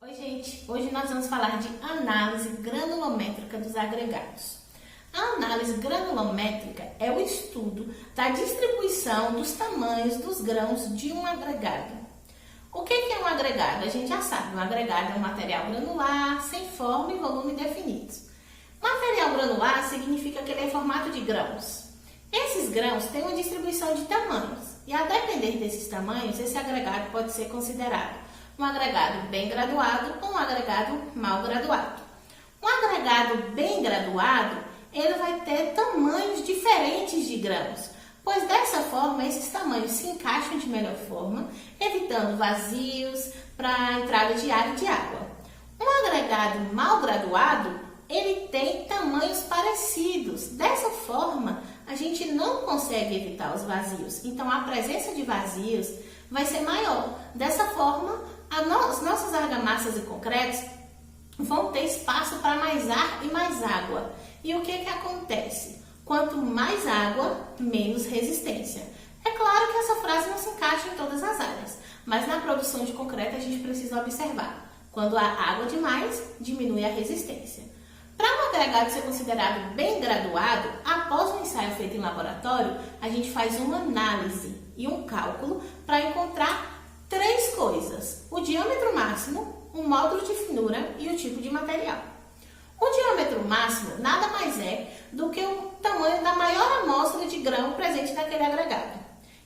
Oi, gente! Hoje nós vamos falar de análise granulométrica dos agregados. A análise granulométrica é o estudo da distribuição dos tamanhos dos grãos de um agregado. O que é um agregado? A gente já sabe, um agregado é um material granular, sem forma e volume definidos. Material granular significa que ele é em formato de grãos. Esses grãos têm uma distribuição de tamanhos e, a depender desses tamanhos, esse agregado pode ser considerado um agregado bem graduado ou um agregado mal graduado. Um agregado bem graduado, ele vai ter tamanhos diferentes de grãos, pois dessa forma esses tamanhos se encaixam de melhor forma, evitando vazios para a entrada de ar e de água. Um agregado mal graduado, ele tem tamanhos parecidos. Dessa forma, a gente não consegue evitar os vazios. Então, a presença de vazios vai ser maior. Dessa forma, as nossas argamassas e concretos vão ter espaço para mais ar e mais água. E o que acontece? Quanto mais água, menos resistência. É claro que essa frase não se encaixa em todas as áreas, mas na produção de concreto a gente precisa observar. Quando há água demais, diminui a resistência. Para um agregado ser considerado bem graduado, após um ensaio feito em laboratório, a gente faz uma análise e um cálculo para encontrar três coisas: o diâmetro máximo, o módulo de finura e o tipo de material. O diâmetro máximo nada mais é do que o tamanho da maior amostra de grão presente naquele agregado.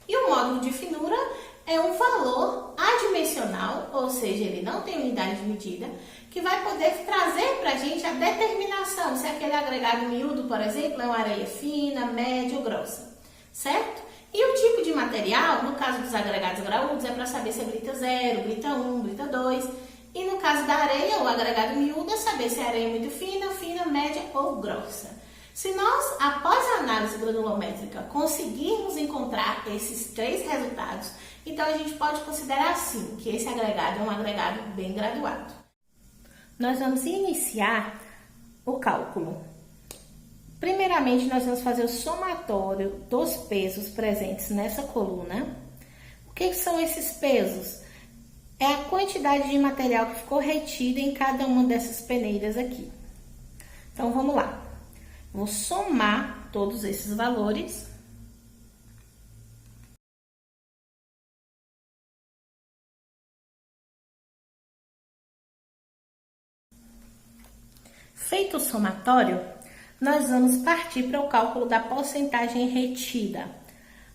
E o módulo de finura é um valor adimensional, ou seja, ele não tem unidade de medida, que vai poder trazer para a gente a determinação se aquele agregado miúdo, por exemplo, é uma areia fina, média ou grossa, certo? E o tipo de material, no caso dos agregados graúdos, é para saber se é brita 0, brita 1, brita 2. E no caso da areia, o agregado miúdo, é saber se a areia é muito fina, fina, média ou grossa. Se nós, após a análise granulométrica, conseguirmos encontrar esses três resultados, então a gente pode considerar assim, que esse agregado é um agregado bem graduado. Nós vamos iniciar o cálculo. Primeiramente, nós vamos fazer o somatório dos pesos presentes nessa coluna. O que são esses pesos? É a quantidade de material que ficou retida em cada uma dessas peneiras aqui. Então, vamos lá. Vou somar todos esses valores. Feito o somatório, nós vamos partir para o cálculo da porcentagem retida.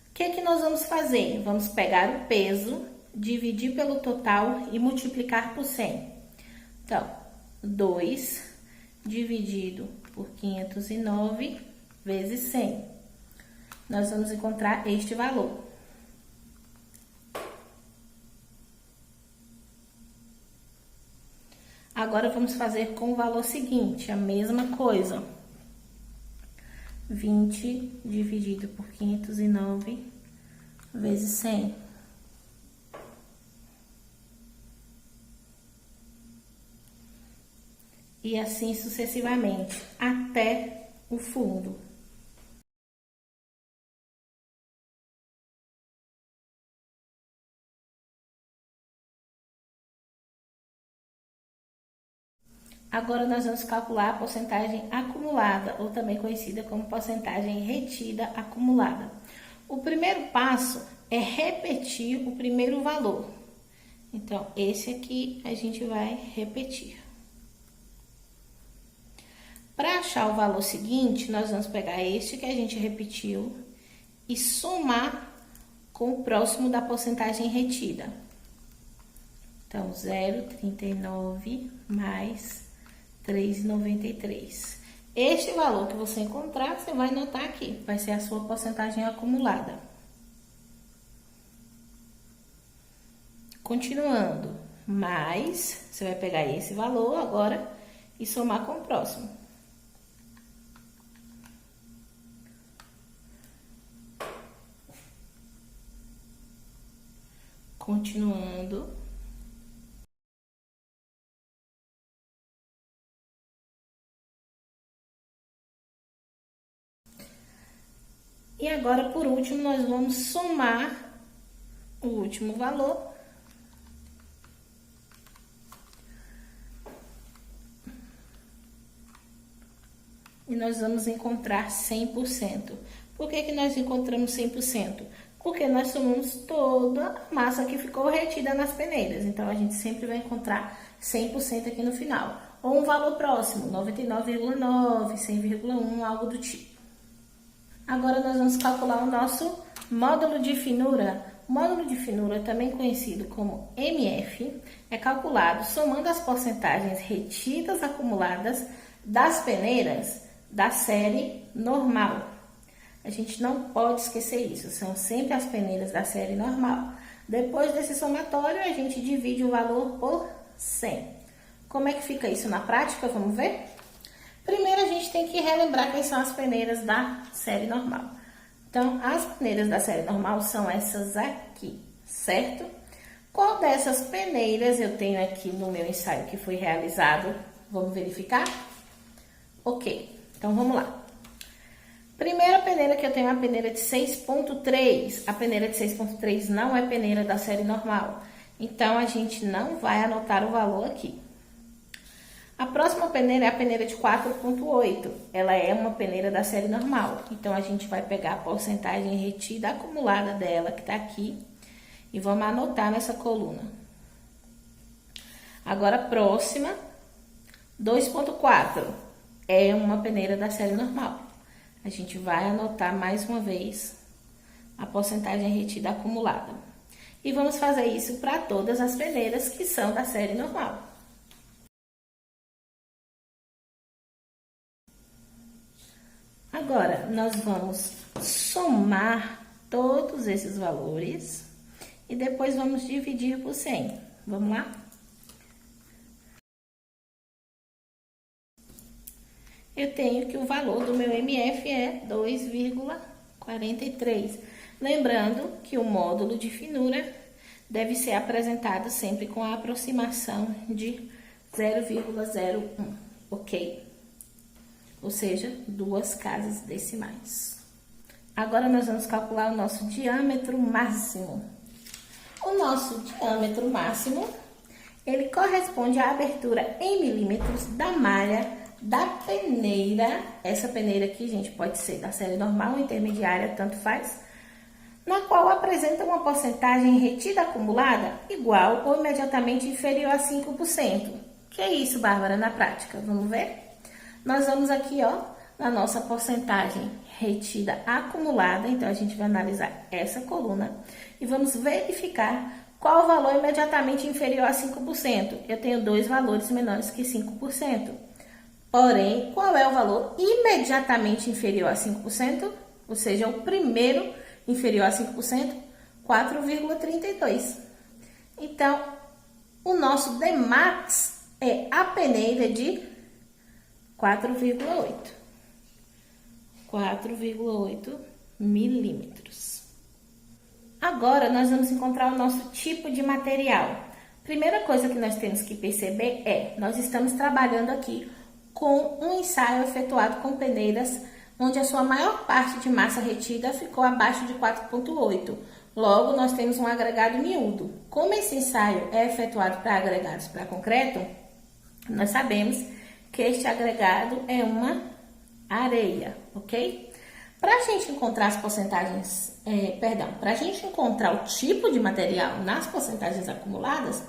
O que nós vamos fazer? Vamos pegar o peso, dividir pelo total e multiplicar por 100. Então, 2 dividido por 509 vezes 100. Nós vamos encontrar este valor. Agora, vamos fazer com o valor seguinte, a mesma coisa. 20 dividido por 509 vezes 100. E assim sucessivamente, até o fundo. Agora, nós vamos calcular a porcentagem acumulada, ou também conhecida como porcentagem retida acumulada. O primeiro passo é repetir o primeiro valor. Então, esse aqui a gente vai repetir. Para achar o valor seguinte, nós vamos pegar este que a gente repetiu e somar com o próximo da porcentagem retida. Então, 0,39 mais 3,93. Este valor que você encontrar, você vai anotar aqui, vai ser a sua porcentagem acumulada. Continuando, mais, você vai pegar esse valor agora e somar com o próximo. Continuando. E agora, por último, nós vamos somar o último valor e nós vamos encontrar 100%. Por que nós encontramos 100%? Porque nós somamos toda a massa que ficou retida nas peneiras. Então, a gente sempre vai encontrar 100% aqui no final. Ou um valor próximo, 99,9, 100,1, algo do tipo. Agora, nós vamos calcular o nosso módulo de finura. O módulo de finura, também conhecido como MF, é calculado somando as porcentagens retidas acumuladas das peneiras da série normal. A gente não pode esquecer isso, são sempre as peneiras da série normal. Depois desse somatório, a gente divide o valor por 100. Como é que fica isso na prática? Vamos ver? Primeiro, a gente tem que relembrar quais são as peneiras da série normal. Então, as peneiras da série normal são essas aqui, certo? Qual dessas peneiras eu tenho aqui no meu ensaio que foi realizado? Vamos verificar? Ok, então vamos lá. Primeira peneira que eu tenho é a peneira de 6.3. A peneira de 6.3 não é peneira da série normal. Então, a gente não vai anotar o valor aqui. A próxima peneira é a peneira de 4.8. Ela é uma peneira da série normal. Então, a gente vai pegar a porcentagem retida acumulada dela, que está aqui, e vamos anotar nessa coluna. Agora, a próxima, 2.4. É uma peneira da série normal. A gente vai anotar mais uma vez a porcentagem retida acumulada. E vamos fazer isso para todas as peneiras que são da série normal. Agora, nós vamos somar todos esses valores e depois vamos dividir por 100. Vamos lá? Eu tenho que o valor do meu MF é 2,43. Lembrando que o módulo de finura deve ser apresentado sempre com a aproximação de 0,01, ok? Ou seja, 2 casas decimais. Agora, nós vamos calcular o nosso diâmetro máximo. O nosso diâmetro máximo, ele corresponde à abertura em milímetros da malha da peneira. Essa peneira aqui, gente, pode ser da série normal ou intermediária, tanto faz, na qual apresenta uma porcentagem retida acumulada igual ou imediatamente inferior a 5%. Que é isso, Bárbara, na prática? Vamos ver? Nós vamos aqui, ó, na nossa porcentagem retida acumulada. Então, a gente vai analisar essa coluna e vamos verificar qual o valor imediatamente inferior a 5%. Eu tenho 2 valores menores que 5%. Porém, qual é o valor imediatamente inferior a 5%? Ou seja, o primeiro inferior a 5%, 4,32. Então, o nosso Dmax é a peneira de 4,8 milímetros. Agora, nós vamos encontrar o nosso tipo de material. Primeira coisa que nós temos que perceber é, nós estamos trabalhando aqui com um ensaio efetuado com peneiras, onde a sua maior parte de massa retida ficou abaixo de 4,8. Logo, nós temos um agregado miúdo. Como esse ensaio é efetuado para agregados para concreto, nós sabemos que este agregado é uma areia, ok? Para a gente encontrar as porcentagens, para a gente encontrar o tipo de material nas porcentagens acumuladas,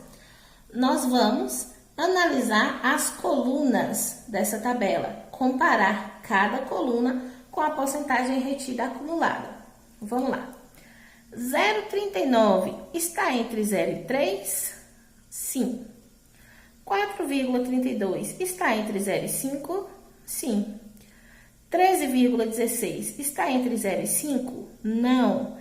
nós vamos analisar as colunas dessa tabela, comparar cada coluna com a porcentagem retida acumulada. Vamos lá. 0,39 está entre 0 e 3? Sim. 4,32 está entre 0 e 5? Sim. 13,16 está entre 0 e 5? Não.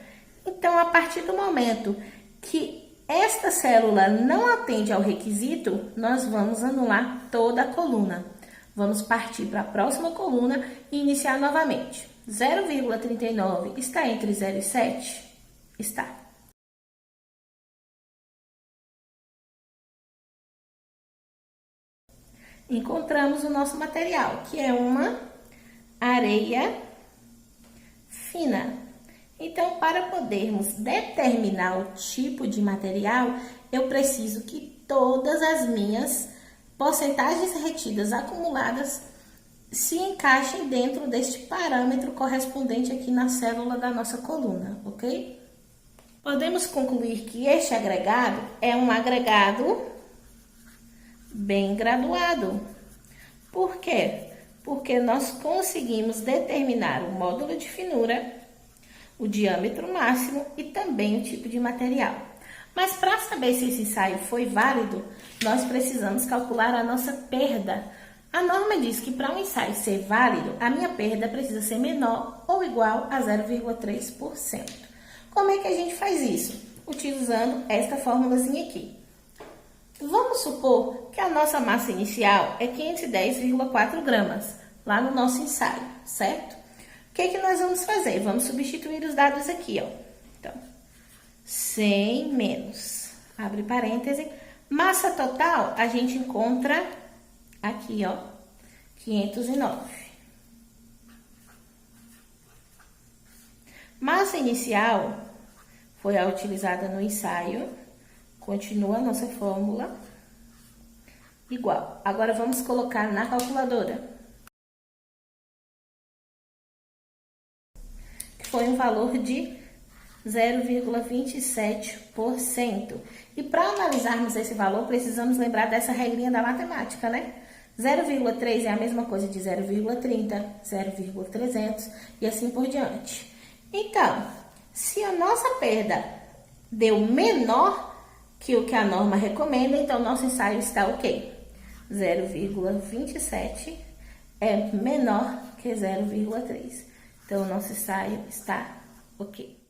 Então, a partir do momento que esta célula não atende ao requisito, nós vamos anular toda a coluna. Vamos partir para a próxima coluna e iniciar novamente. 0,39 está entre 0 e 7? Está. Encontramos o nosso material, que é uma areia fina. Então, para podermos determinar o tipo de material, eu preciso que todas as minhas porcentagens retidas acumuladas se encaixem dentro deste parâmetro correspondente aqui na célula da nossa coluna, ok? Podemos concluir que este agregado é um agregado bem graduado. Por quê? Porque nós conseguimos determinar o módulo de finura, o diâmetro máximo e também o tipo de material. Mas para saber se esse ensaio foi válido, nós precisamos calcular a nossa perda. A norma diz que para um ensaio ser válido, a minha perda precisa ser menor ou igual a 0,3%. Como é que a gente faz isso? Utilizando esta formulazinha aqui. Vamos supor que a nossa massa inicial é 510,4 gramas, lá no nosso ensaio, certo? O que nós vamos fazer? Vamos substituir os dados aqui, ó. Então, 100 menos, abre parêntese, massa total a gente encontra aqui, ó, 509. Massa inicial foi a utilizada no ensaio, continua a nossa fórmula igual. Agora vamos colocar na calculadora, que foi um valor de 0,27%. E para analisarmos esse valor, precisamos lembrar dessa regrinha da matemática, né? 0,3 é a mesma coisa de 0,30, 0,300 e assim por diante. Então, se a nossa perda deu menor que o que a norma recomenda, então nosso ensaio está ok. 0,27 é menor que 0,3. Então, o nosso ensaio está ok.